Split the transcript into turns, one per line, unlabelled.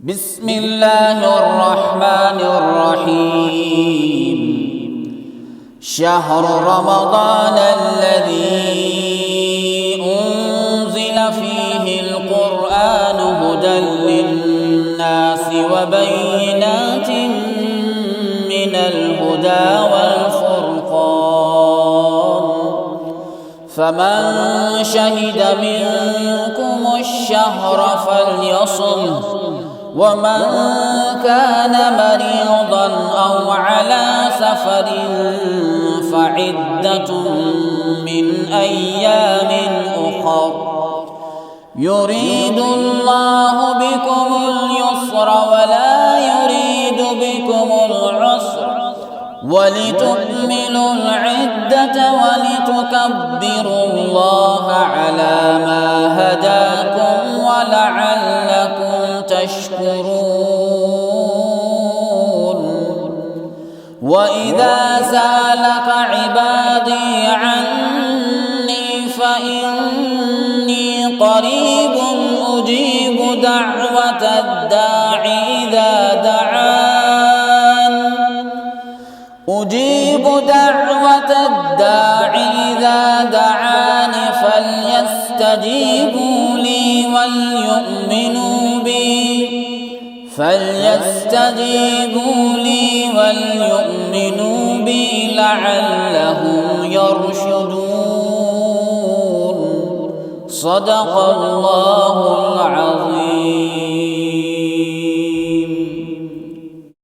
بسم الله الرحمن الرحيم. شهر رمضان الذي أنزل فيه القرآن هدى للناس وبينات من الهدى والفرقان، فمن شهد منكم الشهر فليصمه، ومن كان مريضا أو على سفر فعدة من أيام أخر، يريد الله بكم اليسر ولا يريد بكم العسر، ولتكملوا العدة ولتكبروا الله على ما هداكم ولعلكم تشكرون. وإذا سألك عبادي عني فإني قريب أجيب دعوة الداع إذا دعان، أجيب دعوة الداع إذا دعان، فليستجيبوا لي وليؤمنوا بي لعلهم يرشدون. صدق الله العظيم.